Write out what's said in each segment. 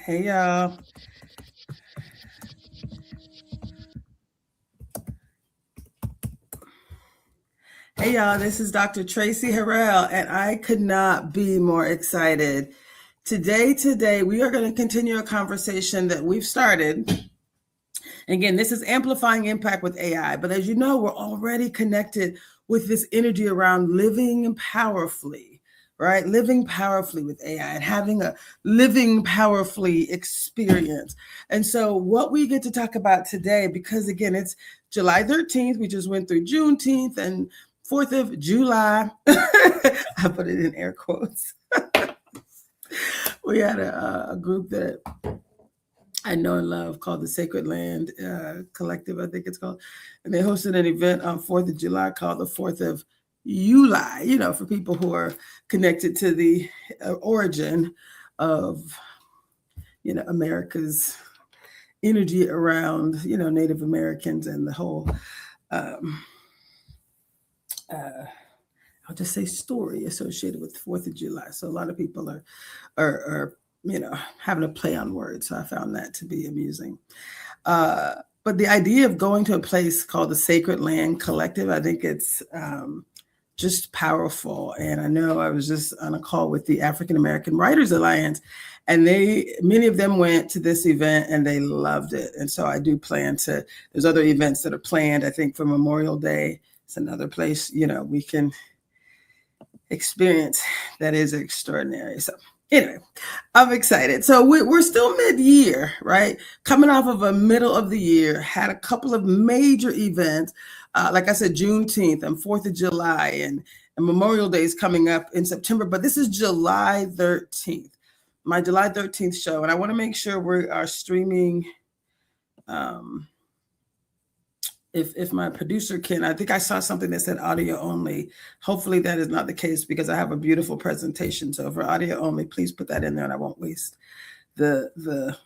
Hey y'all. Hey y'all, this is Dr. Traci Harrell, and I could not be more excited. Today, we are going to continue a conversation that we've started. Again, this is amplifying impact with AI, but as you know, we're already connected with this energy around living powerfully, right? Living powerfully with AI and having a living powerfully experience. And so, what we get to talk about today, because again, it's July 13th, we just went through Juneteenth and 4th of July. I put it in air quotes. We had a group that I know and love called the Sacred Land Collective, I think it's called. And they hosted an event on 4th of July called the 4th of July, for people who are connected to the origin of, America's energy around, Native Americans and the whole, I'll just say story associated with 4th of July. So a lot of people are having a play on words. So I found that to be amusing. But the idea of going to a place called the Sacred Land Collective, I think it's just powerful. And I know I was just on a call with the African American Writers Alliance, and many of them went to this event and they loved it. And so I do plan there's other events that are planned, I think, for Memorial Day. It's another place, we can experience that is extraordinary. So anyway, I'm excited. So we're still mid-year, right? Coming off of a middle of the year, had a couple of major events. Like I said, Juneteenth and 4th of July and Memorial Day is coming up in September, but this is July 13th, my July 13th show. And I want to make sure we are streaming. If my producer can, I think I saw something that said audio only. Hopefully that is not the case because I have a beautiful presentation. So for audio only, please put that in there and I won't waste the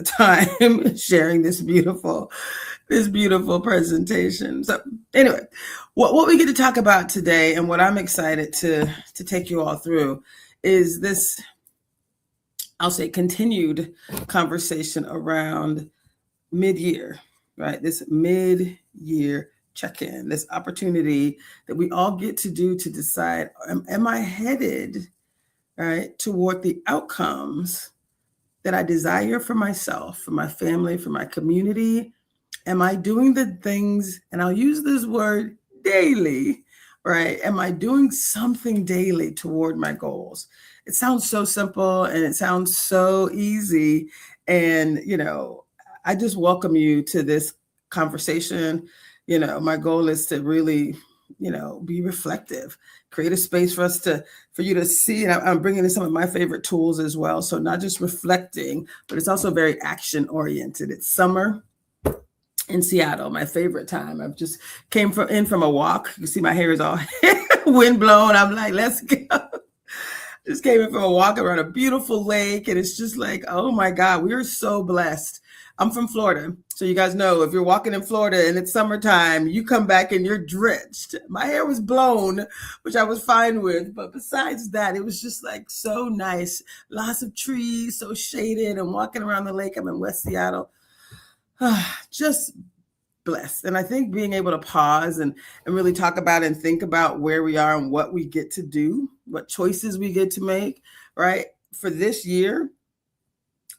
time sharing this beautiful presentation. So anyway, what we get to talk about today and what I'm excited to take you all through is this, I'll say, continued conversation around mid-year. Right, this mid-year check-in, this opportunity that we all get to do to decide, am I headed, right, toward the outcomes that I desire for myself, for my family, for my community? Am I doing the things, and I'll use this word daily, right? Am I doing something daily toward my goals? It sounds so simple and it sounds so easy. And, I just welcome you to this conversation. My goal is to really, be reflective, create a space for you to see. And I'm bringing in some of my favorite tools as well. So not just reflecting, but it's also very action oriented. It's summer in Seattle, my favorite time. I've just came in from a walk. You see my hair is all wind blown. I'm like, let's go. Just came in from a walk around a beautiful lake. And it's just like, oh my God, we are so blessed. I'm from Florida. So you guys know if you're walking in Florida and it's summertime, you come back and you're drenched. My hair was blown, which I was fine with. But besides that, it was just like so nice. Lots of trees, so shaded, and walking around the lake. I'm in West Seattle. Just blessed. And I think being able to pause and really talk about and think about where we are and what we get to do, what choices we get to make, right? For this year,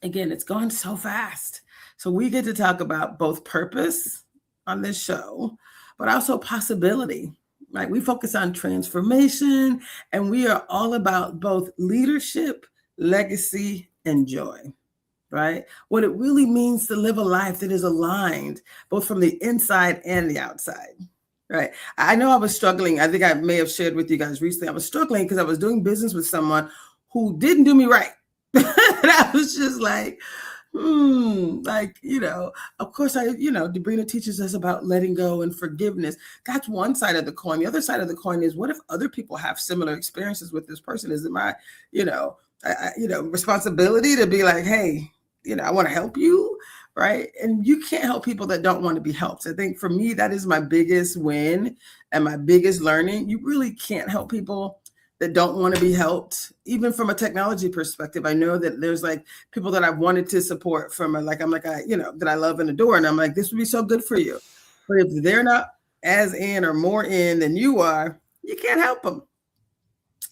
again, it's gone so fast. So we get to talk about both purpose on this show, but also possibility, right? We focus on transformation, and we are all about both leadership, legacy, and joy, right? What it really means to live a life that is aligned both from the inside and the outside, right? I know I was struggling. I think I may have shared with you guys recently. I was struggling because I was doing business with someone who didn't do me right. And I was just like, of course, Debrina teaches us about letting go and forgiveness. That's one side of the coin. The other side of the coin is, what if other people have similar experiences with this person? Is it my, responsibility to be like, hey, I want to help you, right? And you can't help people that don't want to be helped. I think for me, that is my biggest win and my biggest learning. You really can't help people that don't want to be helped, even from a technology perspective. I know that there's like people that I've wanted to support from that I love and adore. And I'm like, this would be so good for you. But if they're not as in or more in than you are, you can't help them.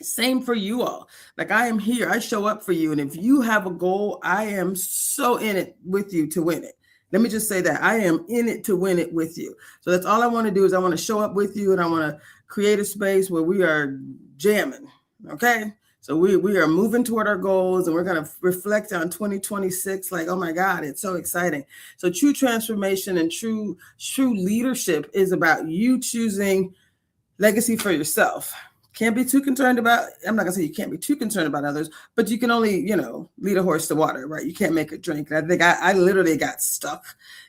Same for you all. Like, I am here. I show up for you. And if you have a goal, I am so in it with you to win it. Let me just say that I am in it to win it with you. So that's all I want to do is I want to show up with you, and I want to create a space where we are jamming. Okay. So we are moving toward our goals, and we're going to reflect on 2026. Like, oh my God, it's so exciting. So true transformation and true leadership is about you choosing legacy for yourself. Can't be too concerned about, I'm not gonna say you can't be too concerned about others, but you can only, lead a horse to water, right? You can't make it drink. And I think I literally got stuck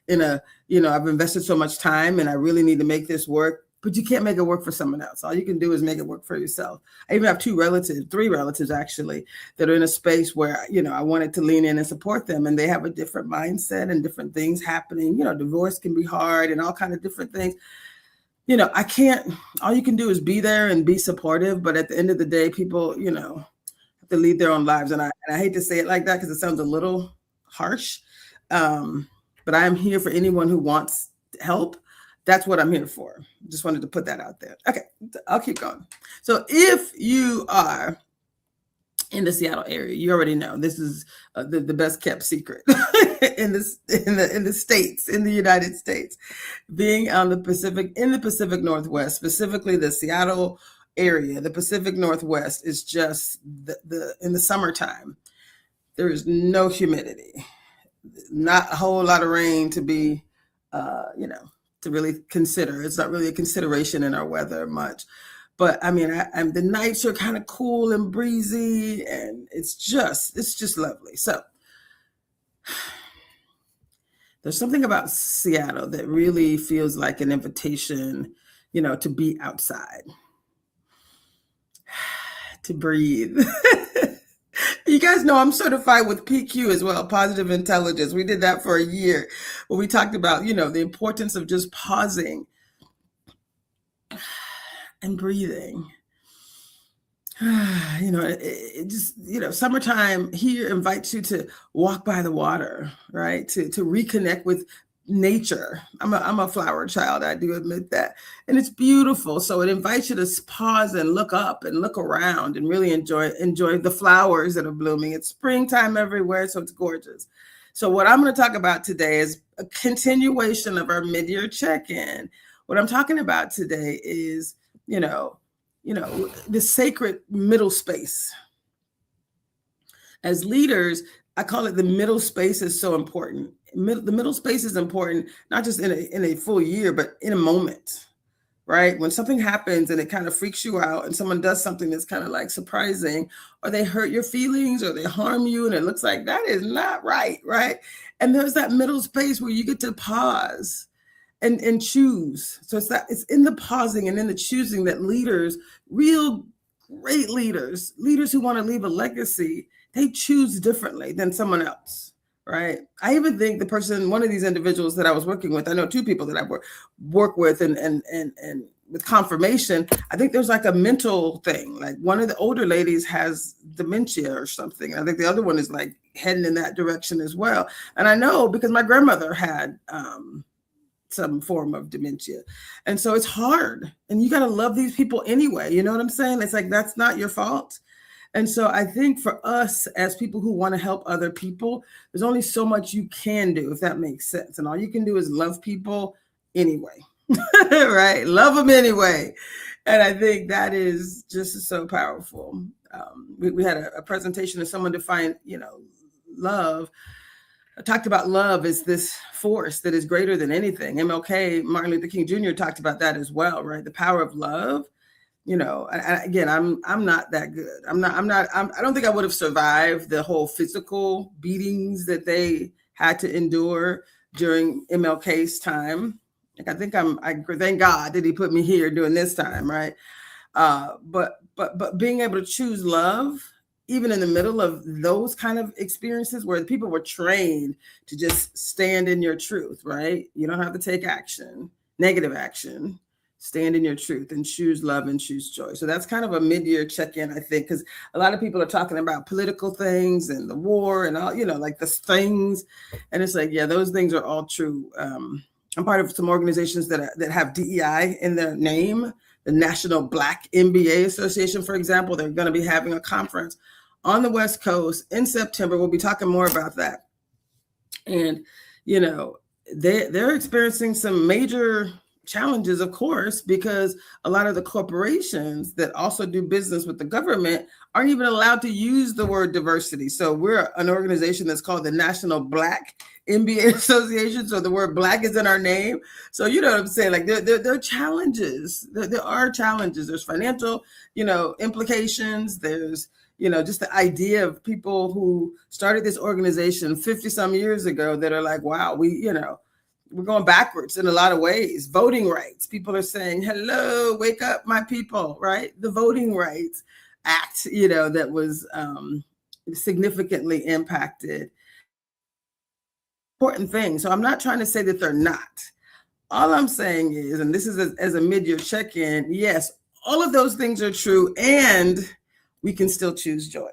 in I've invested so much time and I really need to make this work, but you can't make it work for someone else. All you can do is make it work for yourself. I even have three relatives actually, that are in a space where, I wanted to lean in and support them, and they have a different mindset and different things happening. Divorce can be hard and all kinds of different things. I can't, all you can do is be there and be supportive. But at the end of the day, people, have to lead their own lives. And I hate to say it like that because it sounds a little harsh. But I am here for anyone who wants help. That's what I'm here for. Just wanted to put that out there. Okay, I'll keep going. So if you are in the Seattle area, you already know this is the best kept secret in the states, in the United States. Being on in the Pacific Northwest, specifically the Seattle area, the Pacific Northwest is just in the summertime. There is no humidity, not a whole lot of rain to be, to really consider. It's not really a consideration in our weather much. But I mean, the nights are kind of cool and breezy, and it's just lovely. So there's something about Seattle that really feels like an invitation, to be outside, to breathe. You guys know I'm certified with PQ as well, positive intelligence. We did that for a year where we talked about, the importance of just pausing and breathing. It just, summertime here invites you to walk by the water, right? To reconnect with nature. I'm a flower child. I do admit that. And it's beautiful. So it invites you to pause and look up and look around and really enjoy the flowers that are blooming. It's springtime everywhere, so it's gorgeous. So what I'm going to talk about today is a continuation of our mid-year check-in. What I'm talking about today is the sacred middle space. As leaders, I call it the middle space is so important. The middle space is important, not just in a full year, but in a moment, right? When something happens and it kind of freaks you out and someone does something that's kind of like surprising, or they hurt your feelings or they harm you and it looks like that is not right, right? And there's that middle space where you get to pause and choose. So it's in the pausing and in the choosing that leaders, real great leaders who want to leave a legacy, they choose differently than someone else, right? I even think one of these individuals that I was working with, I know two people that I work with and with confirmation, I think there's like a mental thing. Like one of the older ladies has dementia or something. I think the other one is like heading in that direction as well. And I know because my grandmother had some form of dementia. And so it's hard. And you got to love these people anyway. You know what I'm saying? It's like, that's not your fault. And so I think for us as people who want to help other people, there's only so much you can do, if that makes sense. And all you can do is love people anyway, right? Love them anyway. And I think that is just so powerful. We had a presentation of someone defined, love. I talked about love as this force that is greater than anything. MLK, Martin Luther King Jr. talked about that as well, right? The power of love. Again, I'm not that good. I don't think I would have survived the whole physical beatings that they had to endure during MLK's time. Like, I thank God that he put me here during this time, right? But being able to choose love, even in the middle of those kind of experiences where people were trained to just stand in your truth, right? You don't have to take action, negative action, stand in your truth, and choose love and choose joy. So that's kind of a mid-year check-in, I think, because a lot of people are talking about political things and the war and all, like the things. And it's like, yeah, those things are all true. I'm part of some organizations that have DEI in their name. The National Black MBA Association, for example, they're going to be having a conference on the West Coast in September. We'll be talking more about that. And, they're experiencing some major challenges, of course, because a lot of the corporations that also do business with the government aren't even allowed to use the word diversity. So we're an organization that's called the National Black MBA Association. So the word Black is in our name. So you know what I'm saying? Like there are challenges. There are challenges. There's financial, implications. There's, just the idea of people who started this organization 50 some years ago that are like, wow, we're going backwards in a lot of ways. Voting rights. People are saying, hello, wake up, my people, right? The Voting Rights Act, that was significantly impacted. Important thing. So I'm not trying to say that they're not. All I'm saying is, and this is as a mid-year check-in, yes, all of those things are true, and we can still choose joy.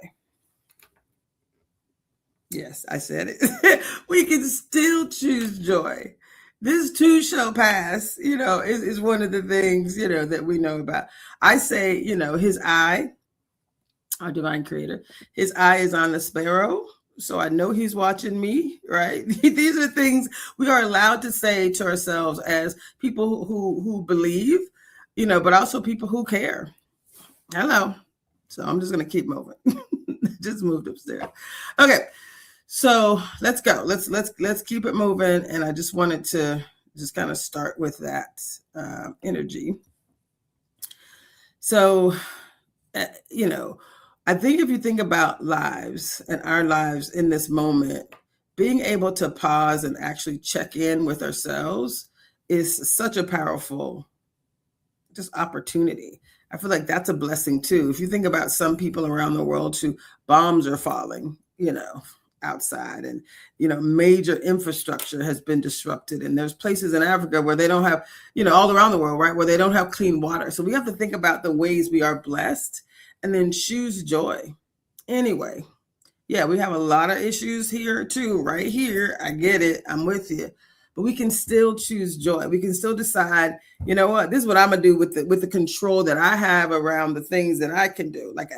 Yes, I said it. We can still choose joy. This too shall pass, is one of the things, that we know about. I say, his eye, our divine creator, his eye is on the sparrow. So I know he's watching me, right? These are things we are allowed to say to ourselves as people who believe, but also people who care. Hello. So I'm just going to keep moving. Just moved upstairs. Okay. So let's go. Let's keep it moving. And I just wanted to just kind of start with that energy. So, I think if you think about lives and our lives in this moment, being able to pause and actually check in with ourselves is such a powerful just opportunity. I feel like that's a blessing too. If you think about some people around the world who bombs are falling, outside, and major infrastructure has been disrupted, and there's places in Africa where they don't have, all around the world, right, where they don't have clean water. So we have to think about the ways we are blessed and then choose joy. Anyway, yeah, we have a lot of issues here too, right here. I get it. I'm with you. But we can still choose joy. We can still decide, what, this is what I'm gonna do with the control that I have around the things that I can do. Like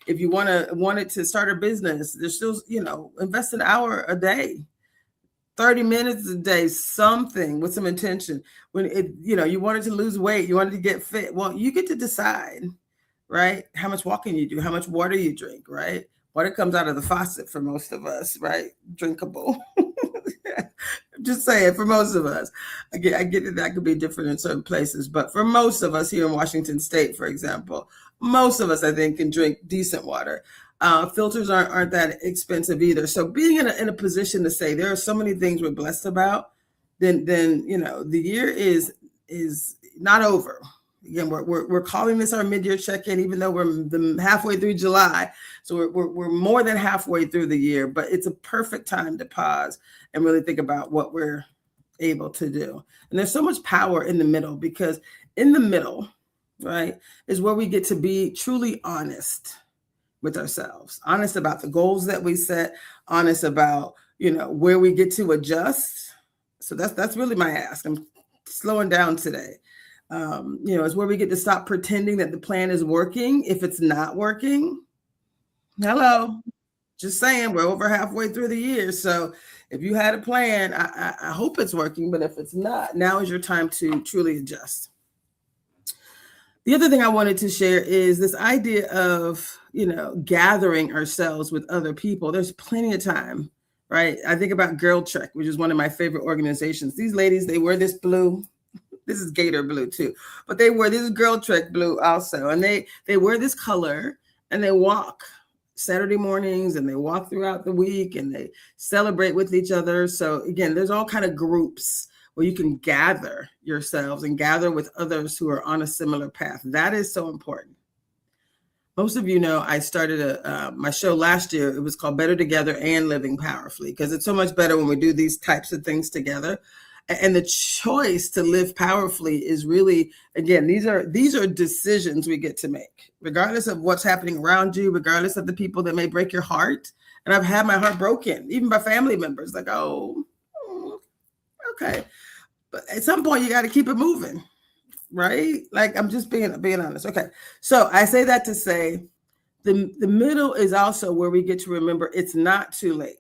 if you wanted to start a business, there's still, invest an hour a day, 30 minutes a day, something with some intention. When you wanted to lose weight, you wanted to get fit. Well, you get to decide, right? How much walking you do, how much water you drink, right? Water comes out of the faucet for most of us, right? Drinkable. Just saying, for most of us. I get that that could be different in certain places, but for most of us here in Washington State, for example, most of us, I think, can drink decent water. Filters aren't that expensive either. So being in a position to say there are so many things we're blessed about, then the year is not over. Again, we're calling this our mid-year check-in, even though we're halfway through July. So we're more than halfway through the year, but it's a perfect time to pause and really think about what we're able to do. And there's so much power in the middle, because in the middle, right, is where we get to be truly honest with ourselves, honest about the goals that we set, honest about, where we get to adjust. So that's really my ask. I'm slowing down today. It's where we get to stop pretending that the plan is working if it's not working. Hello. Just saying, we're over halfway through the year. So if you had a plan, I hope it's working, but if it's not, now is your time to truly adjust. The other thing I wanted to share is this idea of, gathering ourselves with other people. There's plenty of time, right? I think about Girl Trek, which is one of my favorite organizations. These ladies, they wear this blue. This is Gator blue too, but they wear this Girl Trek blue also. And they wear this color and they walk Saturday mornings and they walk throughout the week and they celebrate with each other. So again, there's all kind of groups where you can gather yourselves and gather with others who are on a similar path. That is so important. Most of you know I started my show last year. It was called Better Together and Living Powerfully, because it's so much better when we do these types of things together. And the choice to live powerfully is really, again, these are decisions we get to make, regardless of what's happening around you, regardless of the people that may break your heart. And I've had my heart broken, even by family members, like, oh, okay. But at some point you got to keep it moving, right? Like, I'm just being honest. Okay. So I say that to say the middle is also where we get to remember it's not too late.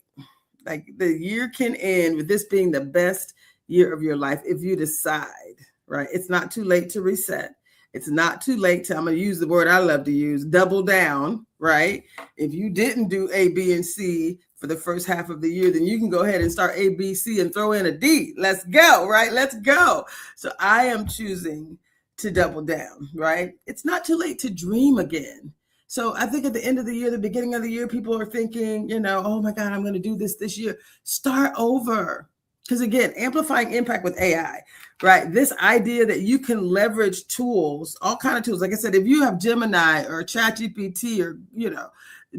Like, the year can end with this being the best year of your life if you decide, right? It's not too late to reset. It's not too late to, I'm going to use the word I love to use, double down, right? If you didn't do A, B, and C for the first half of the year, then you can go ahead and start A, B, C and throw in a D. Let's go, right? Let's go. So I am choosing to double down, right? It's not too late to dream again. So I think at the end of the year, the beginning of the year, people are thinking, oh my God, I'm going to do this year. Start over. Because again, amplifying impact with AI, right? This idea that you can leverage tools, all kinds of tools. Like I said, if you have Gemini or ChatGPT or,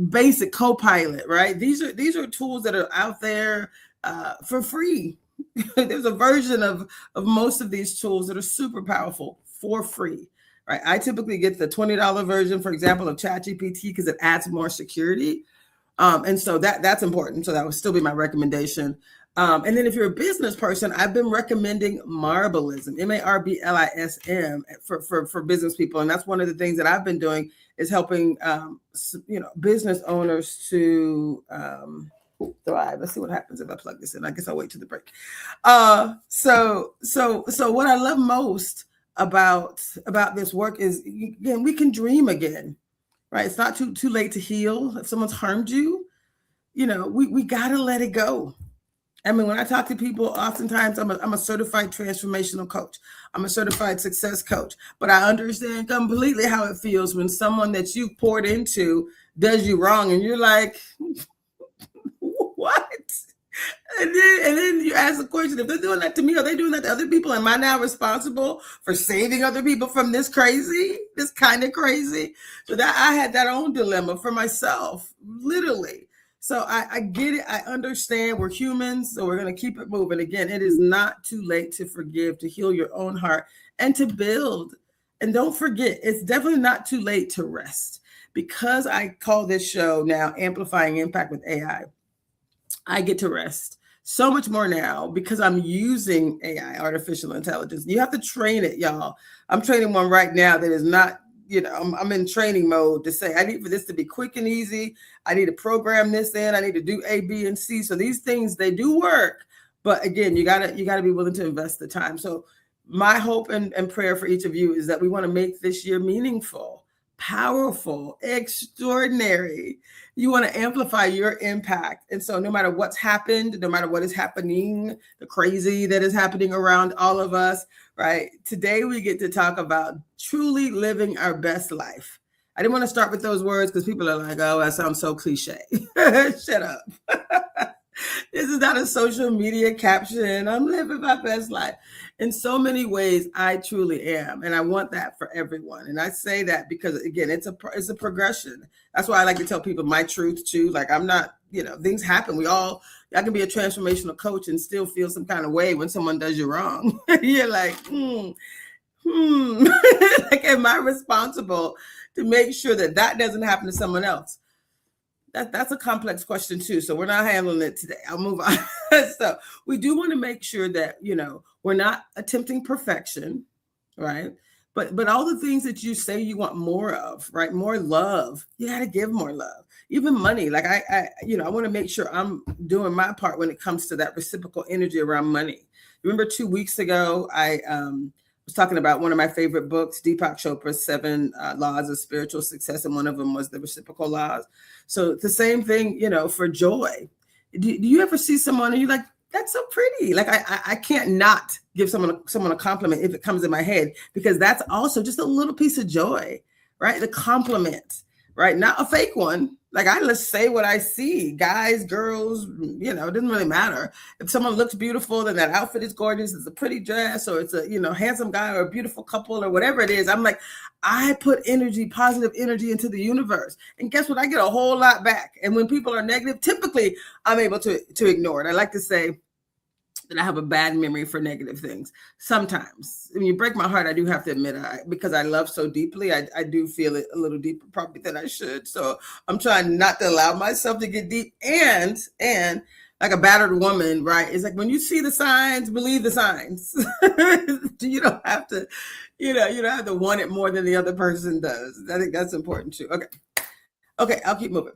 basic Copilot, right? These are tools that are out there for free. There's a version of most of these tools that are super powerful for free. Right. I typically get the $20 version, for example, of ChatGPT because it adds more security. And so that's important. So that would still be my recommendation. And then if you're a business person, I've been recommending Marblism, Marblism for business people. And that's one of the things that I've been doing is helping, business owners to thrive. Let's see what happens if I plug this in. I guess I'll wait till the break. So what I love most about this work is, again, we can dream again, right? It's not too late to heal. If someone's harmed you, we got to let it go. I mean, when I talk to people, oftentimes I'm a certified transformational coach. I'm a certified success coach, but I understand completely how it feels when someone that you've poured into does you wrong and you're like, what? And then you ask the question, if they're doing that to me, are they doing that to other people? Am I now responsible for saving other people from this kind of crazy? So that I had that own dilemma for myself, literally. So I get it. I understand we're humans, so we're going to keep it moving. Again, it is not too late to forgive, to heal your own heart, and to build. And don't forget, it's definitely not too late to rest. Because I call this show now Amplifying Impact with AI, I get to rest so much more now because I'm using AI, artificial intelligence. You have to train it, y'all. I'm training one right now that is not, I'm in training mode to say, I need for this to be quick and easy. I need to program this in. I need to do A, B, and C. So these things, they do work. But again, you gotta be willing to invest the time. So my hope and prayer for each of you is that we want to make this year meaningful, powerful, extraordinary. You want to amplify your impact. And so no matter what's happened, no matter what is happening, the crazy that is happening around all of us, right? Today we get to talk about truly living our best life. I didn't want to start with those words because people are like, oh, that sounds so cliche. Shut up. This is not a social media caption. I'm living my best life. In so many ways, I truly am. And I want that for everyone. And I say that because, again, it's a progression. That's why I like to tell people my truth too. Like, I'm not, things happen. I can be a transformational coach and still feel some kind of way when someone does you wrong. You're like, like, am I responsible to make sure that doesn't happen to someone else? That's a complex question too. So we're not handling it today. I'll move on. So we do want to make sure that, we're not attempting perfection, right? But all the things that you say you want more of, right? More love. You got to give more love. Even money. Like I want to make sure I'm doing my part when it comes to that reciprocal energy around money. Remember 2 weeks ago, I was talking about one of my favorite books, Deepak Chopra's 7 Laws of Spiritual Success. And one of them was the reciprocal laws. So it's the same thing, for joy. Do you ever see someone and you're like, that's so pretty. Like I can't not give someone a compliment if it comes in my head, because that's also just a little piece of joy, right? The compliment, right? Not a fake one. Like I just say what I see, guys, girls, it doesn't really matter. If someone looks beautiful, then that outfit is gorgeous. It's a pretty dress, or it's a, handsome guy or a beautiful couple or whatever it is. I'm like, I put energy, positive energy into the universe. And guess what? I get a whole lot back. And when people are negative, typically I'm able to ignore it. I like to say, that I have a bad memory for negative things. Sometimes, when you break my heart, I do have to admit, because I love so deeply, I do feel it a little deeper probably than I should. So I'm trying not to allow myself to get deep. And like a battered woman, right? It's like when you see the signs, believe the signs. You don't have to, you don't have to want it more than the other person does. I think that's important too. Okay, I'll keep moving.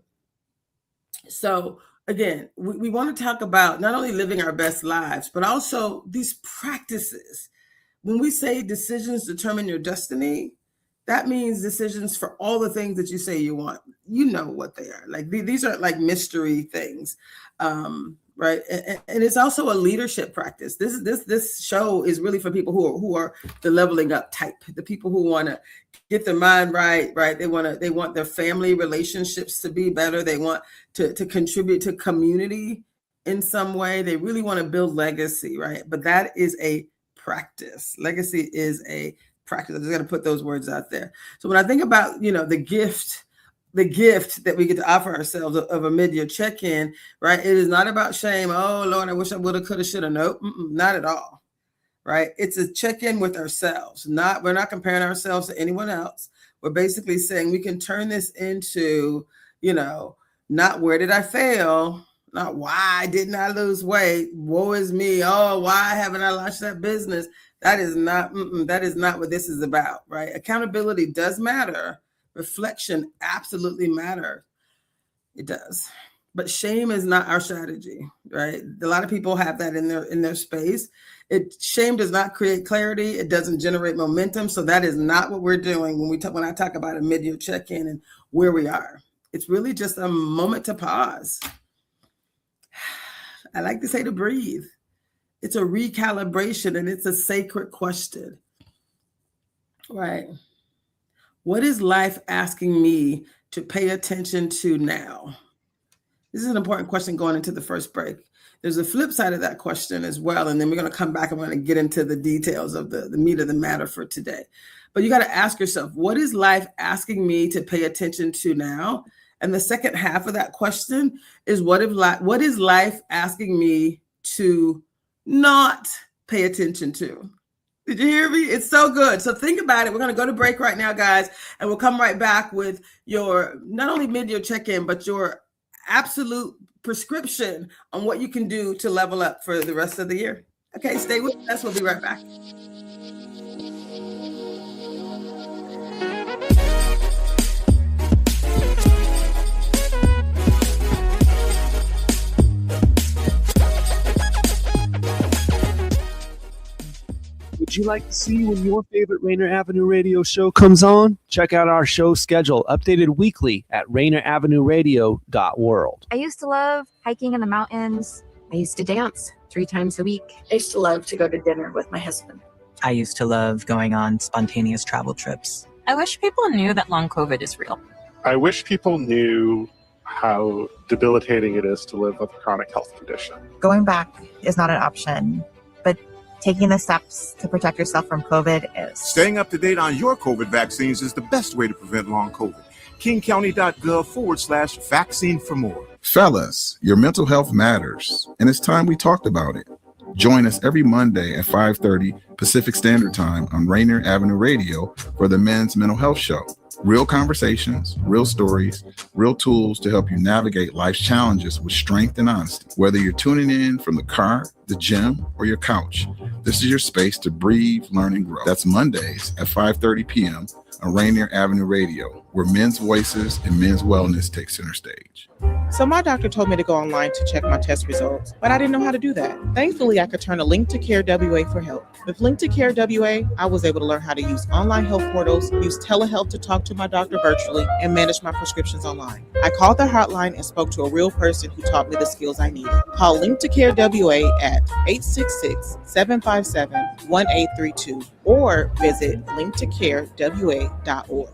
So again, we want to talk about not only living our best lives, but also these practices. When we say decisions determine your destiny, that means decisions for all the things that you say you want. You know what they are. Like these aren't like mystery things, right? And it's also a leadership practice. This show is really for people who are the leveling up type, the people who want to get their mind right. They want their family relationships to be better. They want to contribute to community in some way. They really want to build legacy, right? But that is a practice. Legacy is a practice. I'm just going to put those words out there. So when I think about, the gift that we get to offer ourselves of a mid-year check-in, right? It is not about shame. Oh, Lord, I wish I would have, could have, should have. Nope, not at all. Right? It's a check-in with ourselves. We're not comparing ourselves to anyone else. We're basically saying we can turn this into, not where did I fail? Not why didn't I lose weight? Woe is me. Oh, why haven't I launched that business? That is not what this is about, right? Accountability does matter. Reflection absolutely matters. It does. But shame is not our strategy, right? A lot of people have that in their space. Shame does not create clarity. It doesn't generate momentum. So that is not what we're doing when I talk about a mid-year check-in and where we are. It's really just a moment to pause. I like to say to breathe. It's a recalibration and it's a sacred question, right? What is life asking me to pay attention to now? This is an important question going into the first break. There's a flip side of that question as well. And then we're going to come back and we're going to get into the details of the meat of the matter for today. But you got to ask yourself, what is life asking me to pay attention to now? And the second half of that question is, what is life asking me to not pay attention to? Did you hear me? It's so good. So think about it. We're going to go to break right now, guys, and we'll come right back with your not only mid-year check-in, but your absolute prescription on what you can do to level up for the rest of the year. Okay, stay with us. We'll be right back. Would you like to see when your favorite Rainier Avenue Radio show comes on? Check out our show schedule, updated weekly at rainieravenue.world. I used to love hiking in the mountains. I used to dance 3 times a week. I used to love to go to dinner with my husband. I used to love going on spontaneous travel trips. I wish people knew that long COVID is real. I wish people knew how debilitating it is to live with a chronic health condition. Going back is not an option, but taking the steps to protect yourself from COVID is. Staying up to date on your COVID vaccines is the best way to prevent long COVID. KingCounty.gov/vaccine for more. Fellas, your mental health matters, and it's time we talked about it. Join us every Monday at 5:30 Pacific Standard Time on Rainier Avenue Radio for the Men's Mental Health Show. Real conversations, real stories, real tools to help you navigate life's challenges with strength and honesty. Whether you're tuning in from the car, the gym, or your couch, this is your space to breathe, learn, and grow. That's Mondays at 5:30 p.m. on Rainier Avenue Radio, where men's voices and men's wellness take center stage. So my doctor told me to go online to check my test results, but I didn't know how to do that. Thankfully, I could turn to Link to Care WA for help. With Link to Care WA, I was able to learn how to use online health portals, use telehealth to talk to my doctor virtually, and manage my prescriptions online. I called the hotline and spoke to a real person who taught me the skills I needed. Call Link to Care WA at 866-757-1832 or visit linktocarewa.org.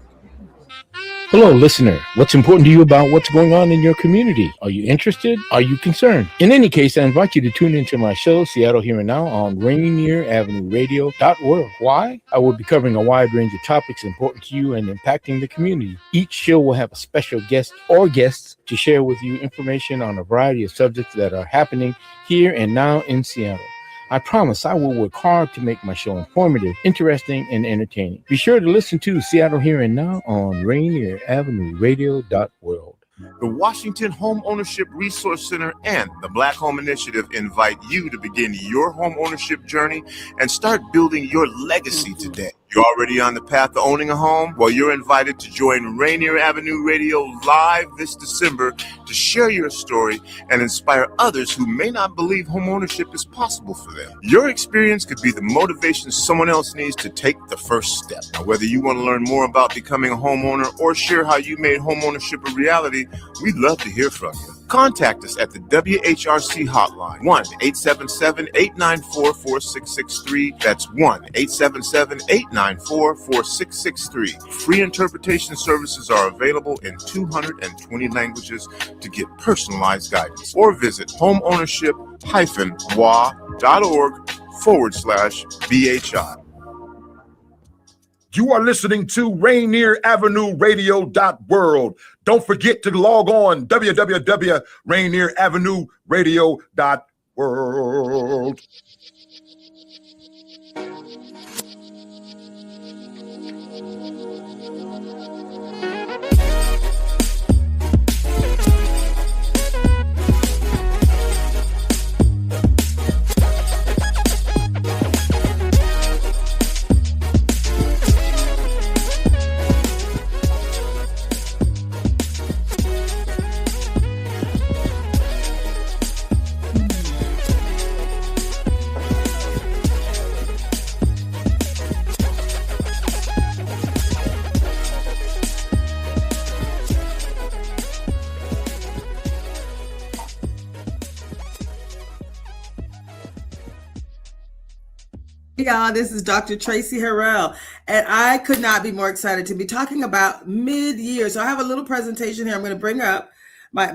Hello, listener. What's important to you about what's going on in your community? Are you interested? Are you concerned? In any case, I invite you to tune into my show, Seattle Here and Now, on Rainier Avenue Radio.world. Why? I will be covering a wide range of topics important to you and impacting the community. Each show will have a special guest or guests to share with you information on a variety of subjects that are happening here and now in Seattle. I promise I will work hard to make my show informative, interesting, and entertaining. Be sure to listen to Seattle Here and Now on Rainier Avenue Radio.world. The Washington Home Ownership Resource Center and the Black Home Initiative invite you to begin your home ownership journey and start building your legacy today. You're already on the path to owning a home? Well, you're invited to join Rainier Avenue Radio live this December to share your story and inspire others who may not believe home ownership is possible for them. Your experience could be the motivation someone else needs to take the first step. Now, whether you want to learn more about becoming a homeowner or share how you made home ownership a reality, we'd love to hear from you. Contact us at the WHRC hotline, 1-877-894-4663. That's 1-877-894-4663. Free interpretation services are available in 220 languages to get personalized guidance. Or visit homeownership-wa.org/BHI. You are listening to Rainier Avenue Radio.world. Don't forget to log on www.rainieravenue Radio.world. Y'all, this is Dr. Traci Harrell, and I could not be more excited to be talking about mid-year. So I have a little presentation here I'm going to bring up. My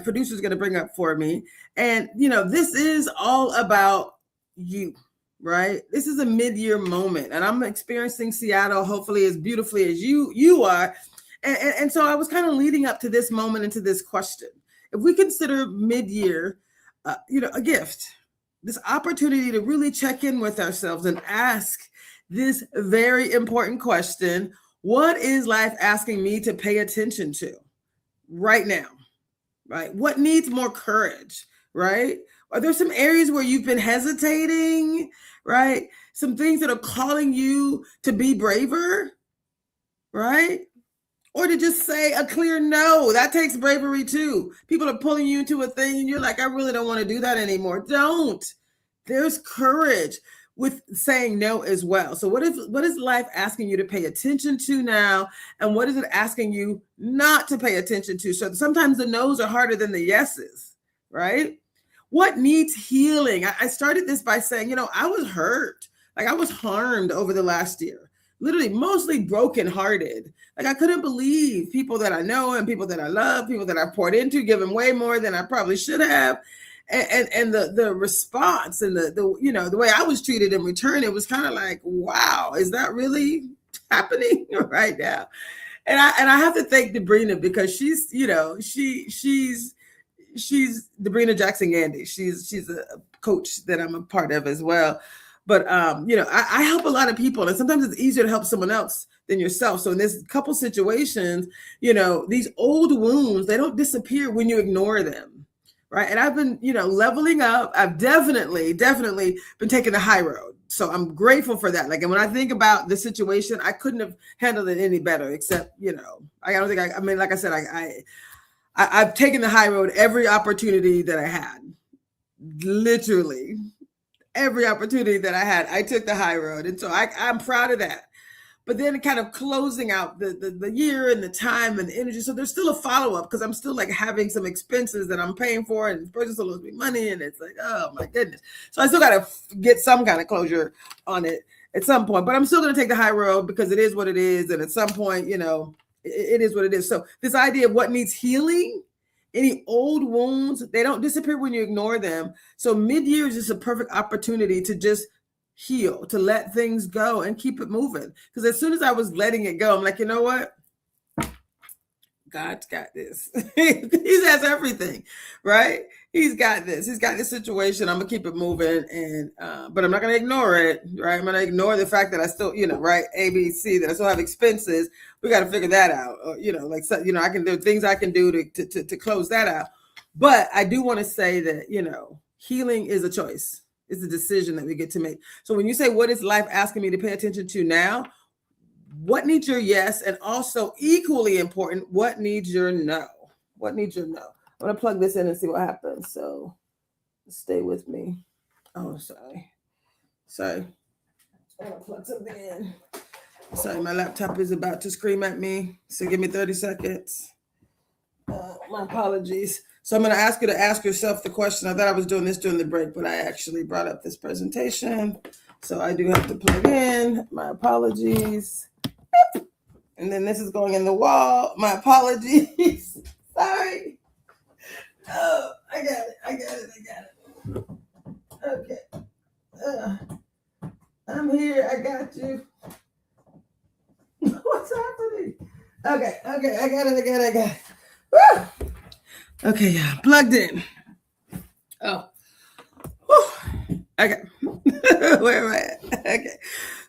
producer's going to bring up for me. And, you know, this is all about you, right? This is a mid-year moment, and I'm experiencing Seattle hopefully as beautifully as you are. And so I was kind of leading up to this moment and to this question. If we consider mid-year, a gift, this opportunity to really check in with ourselves and ask this very important question: what is life asking me to pay attention to right now? Right? What needs more courage? Right? Are there some areas where you've been hesitating? Right? Some things that are calling you to be braver? Right? Or to just say a clear no. That takes bravery too. People are pulling you into a thing and you're like, I really don't want to do that anymore. Don't. There's courage with saying no as well. So what is life asking you to pay attention to now? And what is it asking you not to pay attention to? So sometimes the no's are harder than the yeses, right? What needs healing? I started this by saying, I was hurt. Like I was harmed over the last year. Literally mostly brokenhearted. Like I couldn't believe people that I know and people that I love, people that I poured into, given way more than I probably should have. And the response and the way I was treated in return, it was kind of like, wow, is that really happening right now? And I have to thank Debrina because she's Debrina Jackson Gandy. She's a coach that I'm a part of as well. But, I help a lot of people, and sometimes it's easier to help someone else than yourself. So in this couple situations, these old wounds, they don't disappear when you ignore them, right? And I've been, leveling up. I've definitely been taking the high road. So I'm grateful for that. Like, and when I think about the situation, I couldn't have handled it any better, except, like I said, I've taken the high road every opportunity that I had, literally. Every opportunity that I had, I took the high road. And so I'm proud of that. But then kind of closing out the year and the time and the energy. So there's still a follow-up because I'm still like having some expenses that I'm paying for, and the person still owes me money. And it's like, oh my goodness. So I still got to get some kind of closure on it at some point. But I'm still going to take the high road because it is what it is. And at some point, It is what it is. So this idea of what needs healing, any old wounds, they don't disappear when you ignore them. So mid-year is just a perfect opportunity to just heal, to let things go and keep it moving. Because as soon as I was letting it go, I'm like, you know what? God's got this. He has everything, right? He's got this. He's got this situation. I'm gonna keep it moving, and but I'm not gonna ignore it, right? I'm gonna ignore the fact that I still, right? A, B, C, that I still have expenses. We got to figure that out. Like so, I can do things I can do to close that out. But I do want to say that healing is a choice. It's a decision that we get to make. So when you say, what is life asking me to pay attention to now? What needs your yes? And also equally important, what needs your no? What needs your no? I'm going to plug this in and see what happens. So stay with me. Oh, sorry. I'm going to plug something in. Sorry, my laptop is about to scream at me. So give me 30 seconds. My apologies. So I'm going to ask you to ask yourself the question. I thought I was doing this during the break, but I actually brought up this presentation. So I do have to plug in. My apologies. And then this is going in the wall. My apologies. Sorry. Oh, I got it. Okay. I'm here. I got you. What's happening? Okay. I got it. Woo! Okay, yeah. Plugged in. Oh. Whew. Okay. Where am I at? Okay.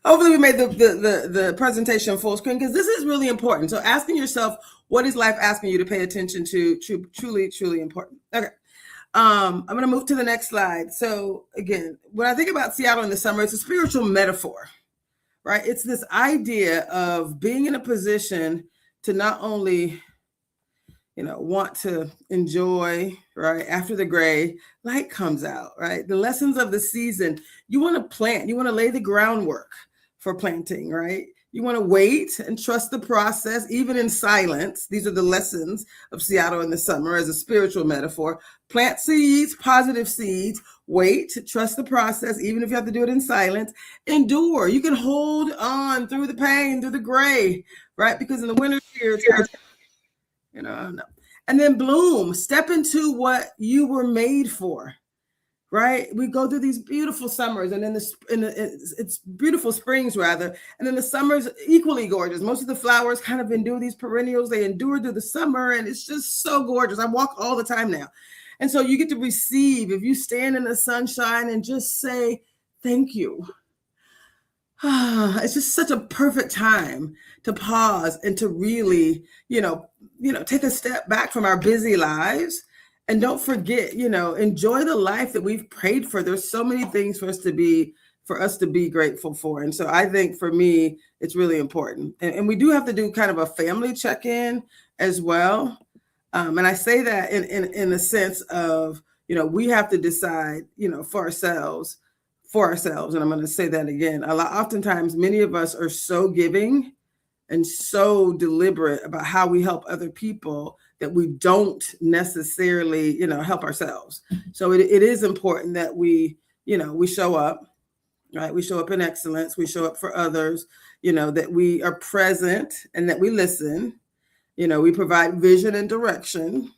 Hopefully we made the presentation full screen, because this is really important. So asking yourself, what is life asking you to pay attention to? Truly important. Okay. I'm going to move to the next slide. So again, when I think about Seattle in the summer, it's a spiritual metaphor, right? It's this idea of being in a position to not only want to enjoy, right? After the gray, light comes out, right? The lessons of the season, you want to plant, you want to lay the groundwork for planting, right? You want to wait and trust the process, even in silence. These are the lessons of Seattle in the summer as a spiritual metaphor. Plant seeds, positive seeds, wait, trust the process, even if you have to do it in silence. Endure. You can hold on through the pain, through the gray, right? Because in the winter here, and then bloom, step into what you were made for, right? We go through these beautiful summers, and then it's beautiful springs rather, and then the summer's equally gorgeous. Most of the flowers kind of endure, these perennials, they endure through the summer, and it's just so gorgeous. I walk all the time now. And so you get to receive, if you stand in the sunshine and just say, thank you. It's just such a perfect time to pause and to really, take a step back from our busy lives. And don't forget, enjoy the life that we've prayed for. There's so many things for us to be grateful for. And so I think for me, it's really important. And we do have to do kind of a family check-in as well. And I say that in the sense of, we have to decide, for ourselves. And I'm going to say that again. Oftentimes, many of us are so giving and so deliberate about how we help other people that we don't necessarily, help ourselves. So it is important that we show up, right? We show up in excellence. We show up for others, that we are present and that we listen. We provide vision and direction.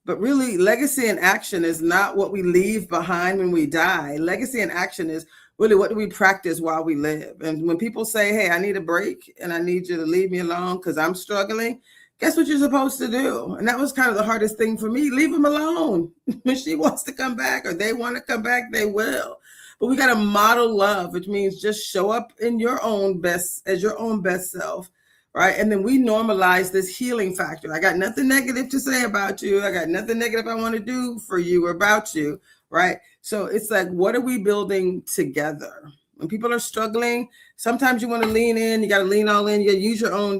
But really, legacy and action is not what we leave behind when we die. Legacy and action is really what do we practice while we live. And when people say, hey, I need a break and I need you to leave me alone because I'm struggling, guess what you're supposed to do? And that was kind of the hardest thing for me. Leave them alone. When she wants to come back or they want to come back, they will. But we got to model love, which means just show up in your own best self. Right. And then we normalize this healing factor. I got nothing negative to say about you. I got nothing negative I want to do for you or about you. Right. So it's like, what are we building together? When people are struggling, sometimes you want to lean in. You got to lean all in. You got to use your own,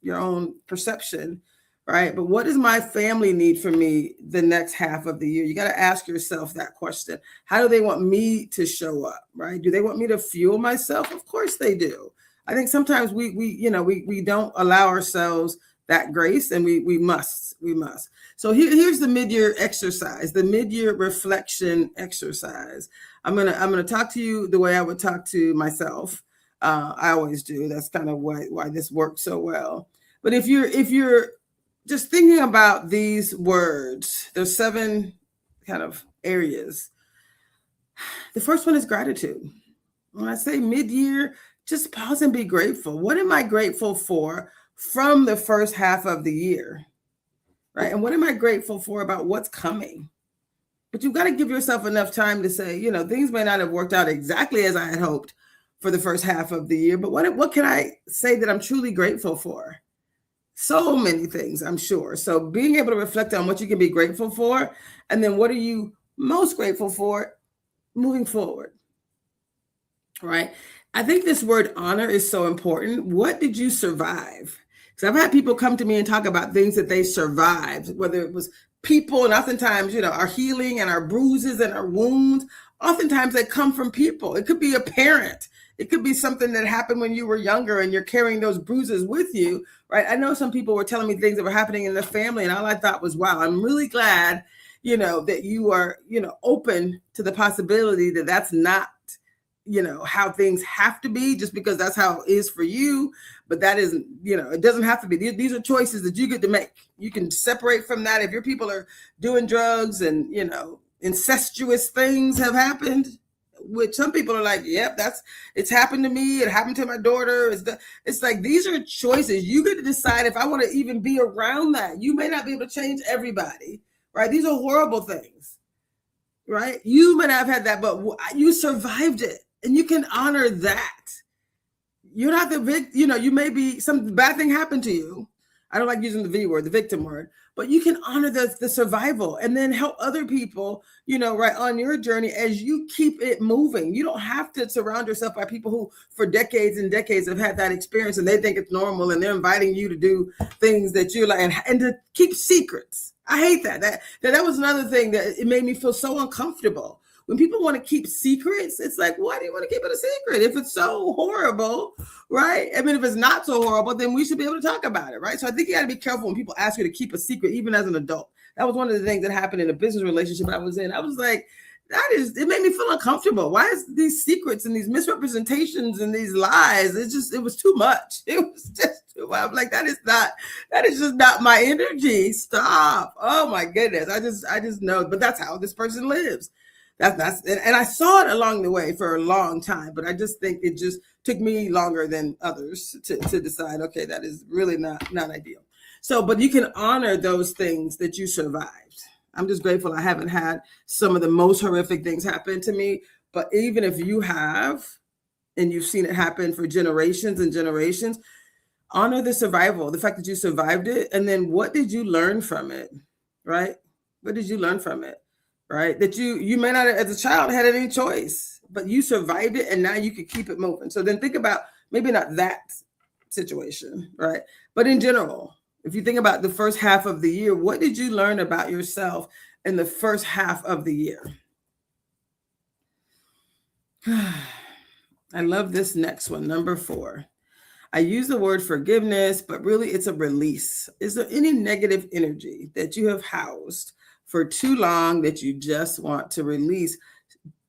your own perception. Right. But what does my family need from me the next half of the year? You got to ask yourself that question. How do they want me to show up? Right. Do they want me to fuel myself? Of course they do. I think sometimes we don't allow ourselves that grace, and we must. So here's the mid-year exercise, the mid-year reflection exercise. I'm gonna talk to you the way I would talk to myself. I always do. That's kind of why this works so well. But if you're just thinking about these words, there's 7 kind of areas. The first one is gratitude. When I say mid-year, just pause and be grateful. What am I grateful for from the first half of the year? Right? And what am I grateful for about what's coming? But you've got to give yourself enough time to say, things may not have worked out exactly as I had hoped for the first half of the year, but what can I say that I'm truly grateful for? So many things, I'm sure. So being able to reflect on what you can be grateful for, and then what are you most grateful for moving forward, right? I think this word honor is so important. What did you survive? Because I've had people come to me and talk about things that they survived, whether it was people, and oftentimes, our healing and our bruises and our wounds, oftentimes they come from people. It could be a parent. It could be something that happened when you were younger and you're carrying those bruises with you, right? I know some people were telling me things that were happening in their family, and all I thought was, wow, I'm really glad, that you are, open to the possibility that that's not, how things have to be, just because that's how it is for you. But that isn't, it doesn't have to be. These are choices that you get to make. You can separate from that. If your people are doing drugs and, incestuous things have happened, which some people are like, yep, it's happened to me. It happened to my daughter. It's like, these are choices. You get to decide if I want to even be around that. You may not be able to change everybody, right? These are horrible things, right? You may not have had that, but you survived it, and you can honor that. You're not you may be, some bad thing happened to you. I don't like using the V word, the victim word, but you can honor the survival and then help other people, right on your journey as you keep it moving. You don't have to surround yourself by people who for decades and decades have had that experience and they think it's normal and they're inviting you to do things that you're like, and to keep secrets. I hate that. That was another thing that it made me feel so uncomfortable. When people want to keep secrets, it's like, why do you want to keep it a secret? If it's so horrible, right? I mean, if it's not so horrible, then we should be able to talk about it, right? So I think you got to be careful when people ask you to keep a secret, even as an adult. That was one of the things that happened in a business relationship I was in. I was like, it made me feel uncomfortable. Why is these secrets and these misrepresentations and these lies? It was too much. It was just too much. I'm like, that is just not my energy. Stop. Oh my goodness. I just know, but that's how this person lives. And I saw it along the way for a long time, but I just think it just took me longer than others to decide, okay, that is really not ideal. So, but you can honor those things that you survived. I'm just grateful I haven't had some of the most horrific things happen to me, but even if you have, and you've seen it happen for generations and generations, honor the survival, the fact that you survived it. And then what did you learn from it, right? What did you learn from it? Right? That you may not, as a child, had any choice, but you survived it and now you can keep it moving. So then think about maybe not that situation, right? But in general, if you think about the first half of the year, what did you learn about yourself in the first half of the year? I love this next one, number 4. I use the word forgiveness, but really it's a release. Is there any negative energy that you have housed for too long that you just want to release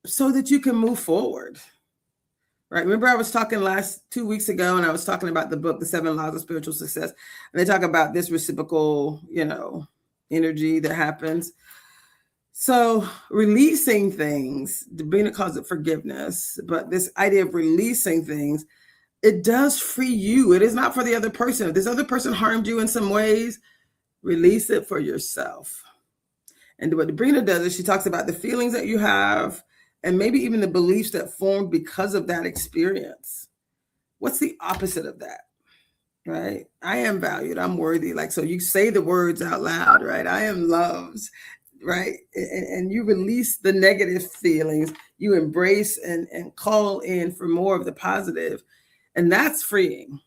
so that you can move forward, right? Remember I was talking 2 weeks ago and I was talking about the book, The 7 Laws of Spiritual Success. And they talk about this reciprocal, energy that happens. So releasing things, Dabina calls it forgiveness, but this idea of releasing things, it does free you. It is not for the other person. If this other person harmed you in some ways, release it for yourself. And what Dabina does is she talks about the feelings that you have and maybe even the beliefs that formed because of that experience. What's the opposite of that, right? I am valued. I'm worthy. Like, so you say the words out loud, right? I am loved, right? And you release the negative feelings. You embrace and call in for more of the positive. And that's freeing.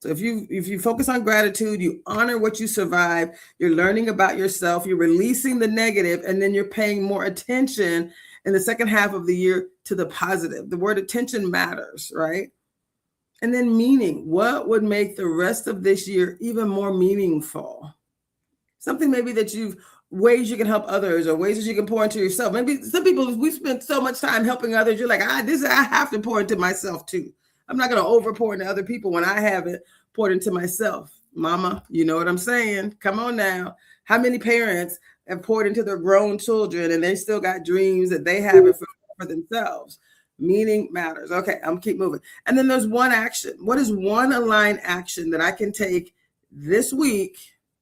So if you focus on gratitude, you honor what you survived, you're learning about yourself, you're releasing the negative, and then you're paying more attention in the second half of the year to the positive. The word attention matters, right? And then meaning. What would make the rest of this year even more meaningful? Something maybe that ways you can help others or ways that you can pour into yourself. Maybe some people, we spend so much time helping others, you're like, I have to pour into myself too. I'm not going to over pour into other people when I haven't poured into myself. Mama, you know what I'm saying? Come on now. How many parents have poured into their grown children and they still got dreams that they haven't for themselves? Meaning matters. Okay, I'm keep moving. And then there's one action. What is one aligned action that I can take this week,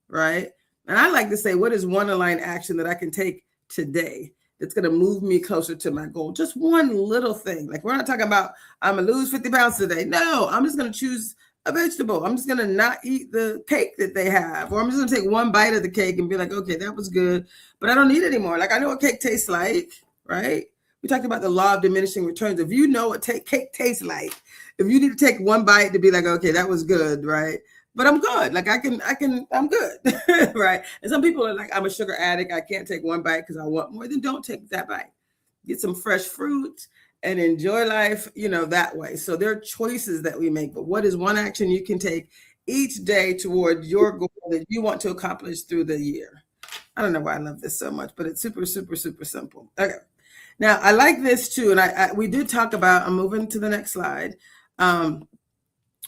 right? And I like to say, what is one aligned action that I can take today that's going to move me closer to my goal? Just one little thing. Like, we're not talking about I'm going to lose 50 pounds today. No, I'm just going to choose a vegetable. I'm just going to not eat the cake that they have, or I'm just going to take one bite of the cake and be like, okay, that was good, but I don't need it anymore. Like, I know what cake tastes like, right? We talked about the law of diminishing returns. If you know what cake tastes like, if you need to take one bite to be like, okay, that was good, right? But I'm good. Like, I'm good, right? And some people are like, I'm a sugar addict. I can't take one bite because I want more. Then don't take that bite. Get some fresh fruit and enjoy life, that way. So there are choices that we make. But what is one action you can take each day toward your goal that you want to accomplish through the year? I don't know why I love this so much, but it's super, super, super simple. Okay. Now, I like this too, and we did talk about, I'm moving to the next slide.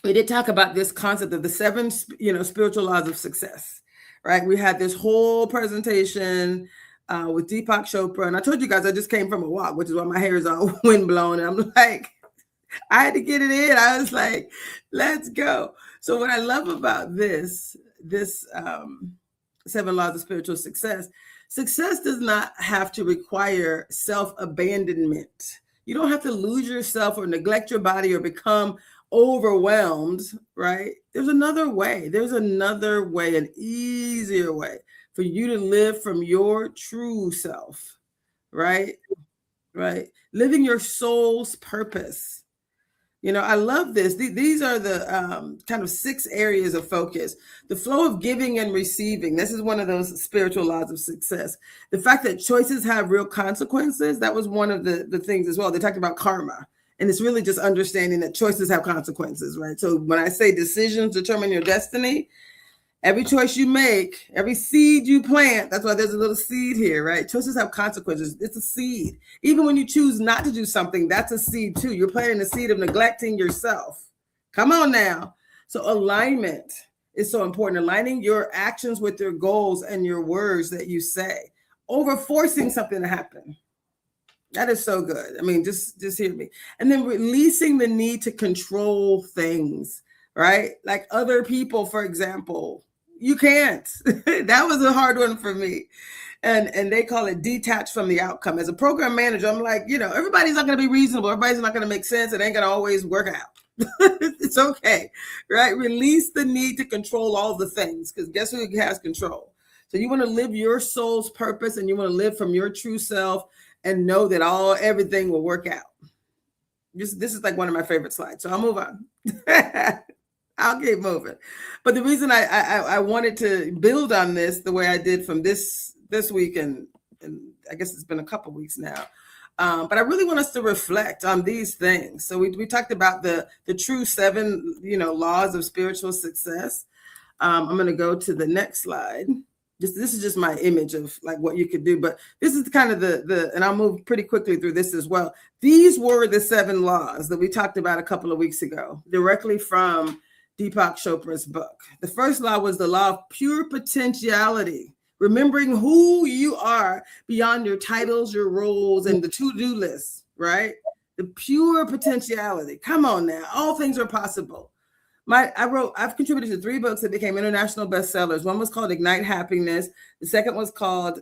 We did talk about this concept of the 7, spiritual laws of success, right? We had this whole presentation with Deepak Chopra, and I told you guys I just came from a walk, which is why my hair is all windblown, and I'm like, I had to get it in. I was like, let's go. So what I love about this 7 laws of spiritual success does not have to require self-abandonment. You don't have to lose yourself or neglect your body or become overwhelmed, right? There's another way. An easier way for you to live from your true self, right? Right. Living your soul's purpose. I love this. These are the kind of 6 areas of focus. The flow of giving and receiving. This is one of those spiritual laws of success. The fact that choices have real consequences. That was one of the things as well. They talked about karma. And it's really just understanding that choices have consequences, right? So when I say decisions determine your destiny, every choice you make, every seed you plant, that's why there's a little seed here, right? Choices have consequences. It's a seed. Even when you choose not to do something, that's a seed too. You're planting the seed of neglecting yourself. Come on now. So alignment is so important. Aligning your actions with your goals and your words that you say over forcing something to happen. That is so good. I mean, just hear me. And then releasing the need to control things, right? Like other people, for example, you can't. That was a hard one for me. And they call it detach from the outcome. As a program manager, I'm like, everybody's not going to be reasonable. Everybody's not going to make sense. It ain't going to always work out. It's okay, right? Release the need to control all the things, because guess who has control? So you want to live your soul's purpose, and you want to live from your true self and know that everything will work out. This is like one of my favorite slides. So I'll move on. I'll keep moving. But the reason I wanted to build on this the way I did from this week, and I guess it's been a couple weeks now, but I really want us to reflect on these things. So we talked about the true 7 laws of spiritual success. I'm going to go to the next slide. This is just my image of like what you could do, but this is kind of and I'll move pretty quickly through this as well. These were the 7 laws that we talked about a couple of weeks ago, directly from Deepak Chopra's book. The first law was the law of pure potentiality, remembering who you are beyond your titles, your roles, and the to-do list, right? The pure potentiality. Come on now. All things are possible. I've contributed to 3 books that became international bestsellers. One was called Ignite Happiness. The second was called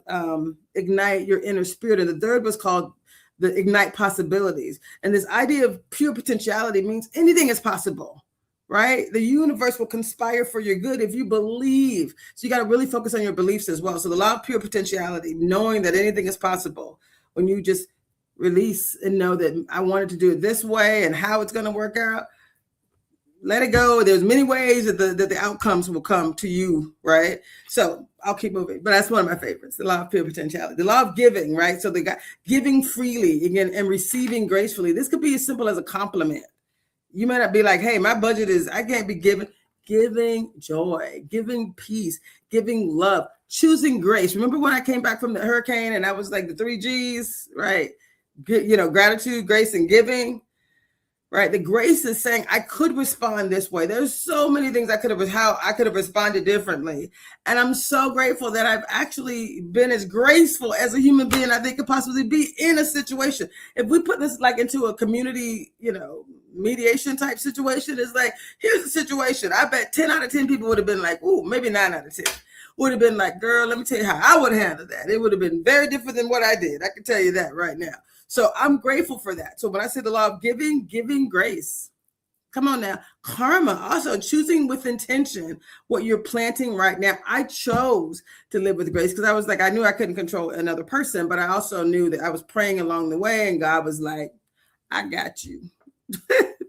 Ignite Your Inner Spirit. And the third was called the Ignite Possibilities. And this idea of pure potentiality means anything is possible, right? The universe will conspire for your good if you believe. So you got to really focus on your beliefs as well. So the law of pure potentiality, knowing that anything is possible when you just release and know that I wanted to do it this way and how it's going to work out. Let it go. There's many ways that the outcomes will come to you, right? So I'll keep moving. But that's one of my favorites, the law of pure potentiality. The law of giving, right? So giving freely again and receiving gracefully. This could be as simple as a compliment. You might not be like, hey, my budget is, I can't be giving joy, giving peace, giving love, choosing grace. Remember when I came back from the hurricane and I was like the 3 G's, right? Gratitude, grace, and giving. right? The grace is saying I could respond this way. There's so many things how I could have responded differently. And I'm so grateful that I've actually been as graceful as a human being I think could possibly be in a situation. If we put this like into a community, mediation type situation, it's like, here's the situation. I bet 10 out of 10 people would have been like, ooh, maybe 9 out of 10 would have been like, girl, let me tell you how I would handle that. It would have been very different than what I did. I can tell you that right now. So I'm grateful for that. So when I say the law of giving grace. Come on now. Karma, also choosing with intention what you're planting right now. I chose to live with grace because I was like, I knew I couldn't control another person, but I also knew that I was praying along the way and God was like, I got you.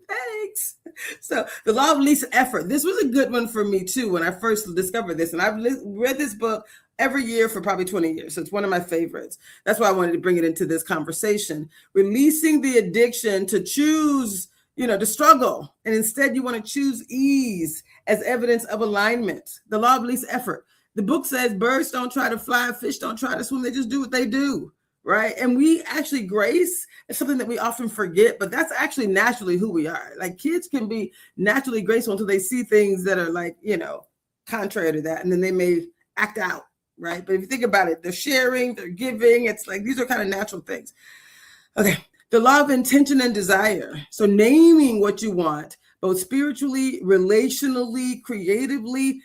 Thanks. So the law of least effort. This was a good one for me too when I first discovered this. And I've read this book every year for probably 20 years. So it's one of my favorites. That's why I wanted to bring it into this conversation. Releasing the addiction to choose, to struggle. And instead you want to choose ease as evidence of alignment. The law of least effort. The book says birds don't try to fly, fish don't try to swim. They just do what they do. Right. And we actually, grace is something that we often forget, but that's actually naturally who we are. Like kids can be naturally graceful until they see things that are like, contrary to that. And then they may act out. Right. But if you think about it, they're sharing, they're giving. It's like these are kind of natural things. OK, the law of intention and desire. So naming what you want, both spiritually, relationally, creatively,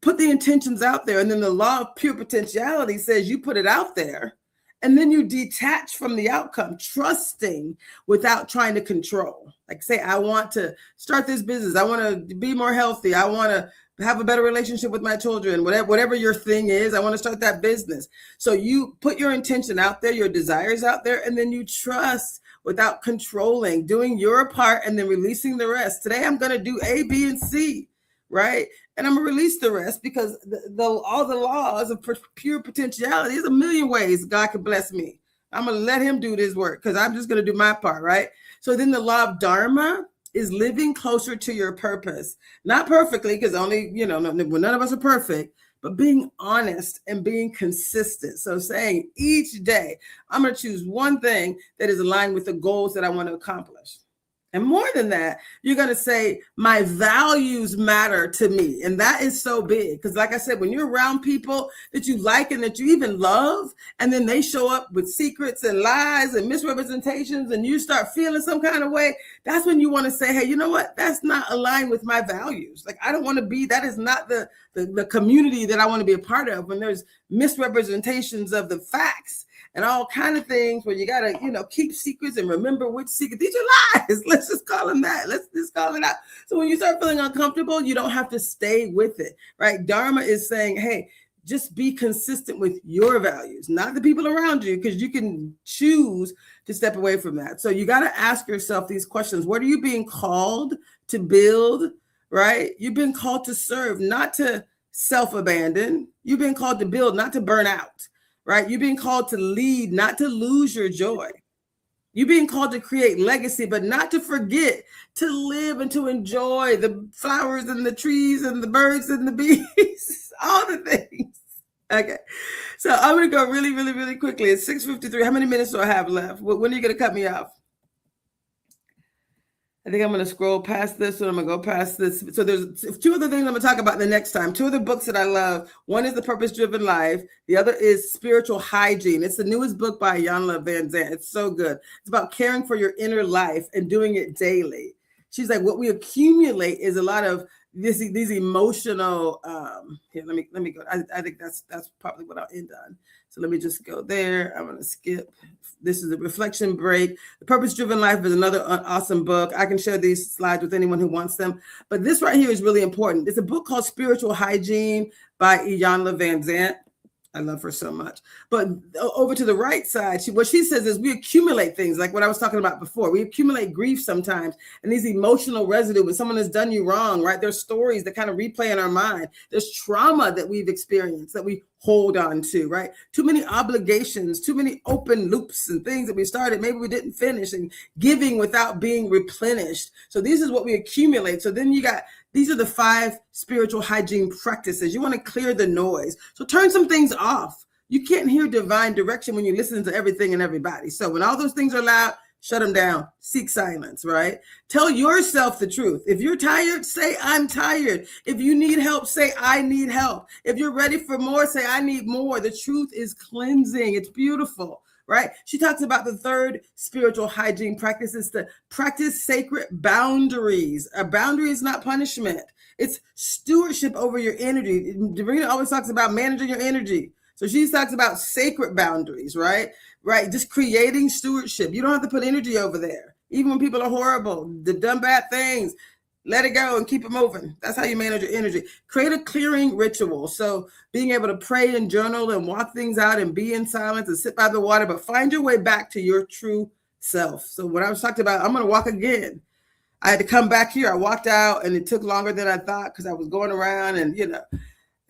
put the intentions out there. And then the law of pure potentiality says you put it out there. And then you detach from the outcome, trusting without trying to control. Like say, I want to start this business. I want to be more healthy. I want to have a better relationship with my children, whatever your thing is. I want to start that business. So you put your intention out there, your desires out there, and then you trust without controlling, doing your part and then releasing the rest. Today, I'm going to do A, B, and C, right? And I'm going to release the rest because all the laws of pure potentiality, there's a million ways God can bless me. I'm going to let him do this work because I'm just going to do my part, right? So then the law of dharma is living closer to your purpose. Not perfectly, because only, none of us are perfect, but being honest and being consistent. So saying each day, I'm going to choose one thing that is aligned with the goals that I want to accomplish. And more than that, you're going to say, my values matter to me. And that is so big. Because like I said, when you're around people that you like and that you even love, and then they show up with secrets and lies and misrepresentations, and you start feeling some kind of way, that's when you want to say, hey, you know what? That's not aligned with my values. Like, I don't want to be, that is not the community that I want to be a part of when there's misrepresentations of the facts. And all kind of things where you got to, keep secrets and remember which secret. These are lies. Let's just call them that. Let's just call it out. So when you start feeling uncomfortable, you don't have to stay with it, right? Dharma is saying, hey, just be consistent with your values, not the people around you, because you can choose to step away from that. So you got to ask yourself these questions. What are you being called to build, right? You've been called to serve, not to self-abandon. You've been called to build, not to burn out. Right? You're being called to lead, not to lose your joy. You're being called to create legacy, but not to forget to live and to enjoy the flowers and the trees and the birds and the bees, all the things. Okay. So I'm going to go really, really, really quickly. It's 6:53. How many minutes do I have left? When are you going to cut me off? I think I'm going to scroll past this and I'm going to go past this. So there's two other things I'm going to talk about the next time. Two other books that I love. One is The Purpose-Driven Life. The other is Spiritual Hygiene. It's the newest book by Iyanla Vanzant. It's so good. It's about caring for your inner life and doing it daily. She's like, what we accumulate is a lot of these emotional, here, let me go. I think that's probably what I'll end on. So let me just go there. I'm going to skip. This is a reflection break. The Purpose-Driven Life is another awesome book. I can share these slides with anyone who wants them. But this right here is really important. It's a book called Spiritual Hygiene by Iyanla Vanzant. I love her so much. But over to the right side, what she says is we accumulate things like what I was talking about before. We accumulate grief sometimes and these emotional residue when someone has done you wrong, right? There's stories that kind of replay in our mind. There's trauma that we've experienced that we hold on to, right? Too many obligations, too many open loops and things that we started, maybe we didn't finish, and giving without being replenished. So this is what we accumulate. So then these are the 5 spiritual hygiene practices. You want to clear the noise. So turn some things off. You can't hear divine direction when you listen to everything and everybody. So when all those things are loud, Shut them down. Seek silence, right? Tell yourself the truth. If you're tired, say, I'm tired. If you need help, say, I need help. If you're ready for more, say, I need more. The truth is cleansing. It's beautiful, right? She talks about the third spiritual hygiene practice is to practice sacred boundaries. A boundary is not punishment. It's stewardship over your energy. Dorina always talks about managing your energy. So she talks about sacred boundaries, right? Right. Just creating stewardship. You don't have to put energy over there. Even when people are horrible, they've done bad things, let it go and keep it moving. That's how you manage your energy. Create a clearing ritual. So being able to pray and journal and walk things out and be in silence and sit by the water, but find your way back to your true self. So what I was talking about, I'm going to walk again. I had to come back here. I walked out and it took longer than I thought because I was going around and,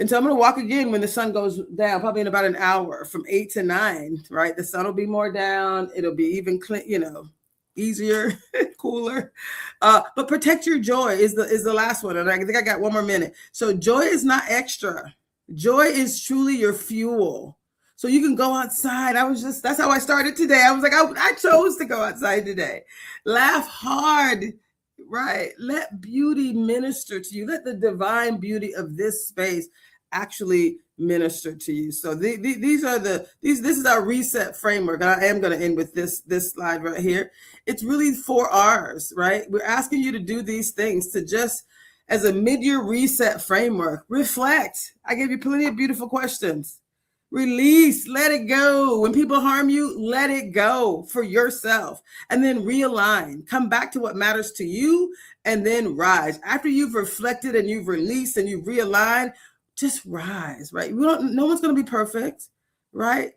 and so I'm going to walk again when the sun goes down, probably in about an hour from 8 to 9, right? The sun will be more down. It'll be even, easier, cooler. But protect your joy is the last one. And I think I got one more minute. So joy is not extra. Joy is truly your fuel. So you can go outside. That's how I started today. I was like, I chose to go outside today. Laugh hard. Right. Let beauty minister to you. Let the divine beauty of this space actually minister to you. So this is our reset framework. And I am going to end with this slide right here. It's really 4 R's, right? We're asking you to do these things to just as a mid-year reset framework, reflect. I gave you plenty of beautiful questions. Release, let it go. When people harm you, let it go for yourself. And then realign. Come back to what matters to you and then rise. After you've reflected and you've released and you've realigned, just rise, right? No one's going to be perfect, right?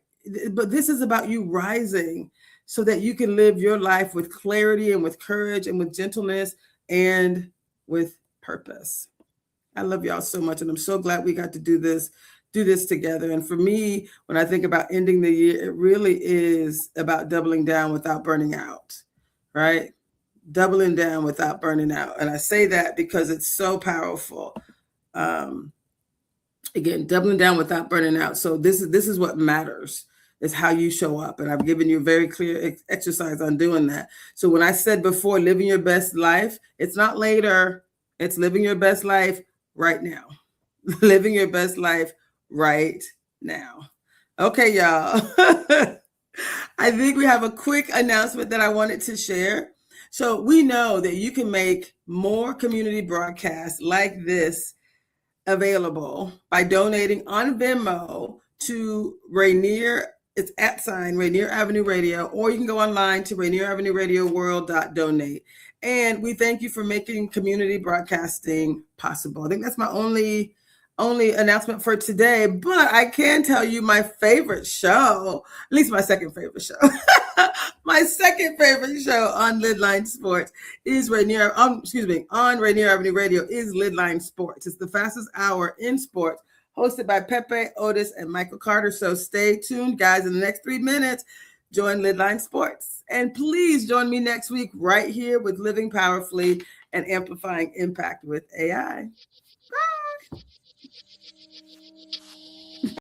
But this is about you rising so that you can live your life with clarity and with courage and with gentleness and with purpose. I love y'all so much. And I'm so glad we got to do this together. And for me, when I think about ending the year, it really is about doubling down without burning out, right? Doubling down without burning out. And I say that because it's so powerful. Again, doubling down without burning out. So this is what matters, is how you show up. And I've given you a very clear exercise on doing that. So when I said before, living your best life, it's not later. It's living your best life right now. Living your best life right now. Okay, y'all. I think we have a quick announcement that I wanted to share. So we know that you can make more community broadcasts like this available by donating on Venmo to Rainier. It's @ Rainier Avenue Radio, or you can go online to RainierAvenueRadioWorld.donate. And we thank you for making community broadcasting possible. I think that's my only announcement for today, but I can tell you my favorite show, at least my second favorite show. My second favorite show on Lidline Sports is on Rainier Avenue Radio is Lidline Sports. It's the fastest hour in sports, hosted by Pepe, Otis, and Michael Carter. So stay tuned, guys. In the next 3 minutes, join Lidline Sports. And please join me next week right here with Living Powerfully and Amplifying Impact with AI.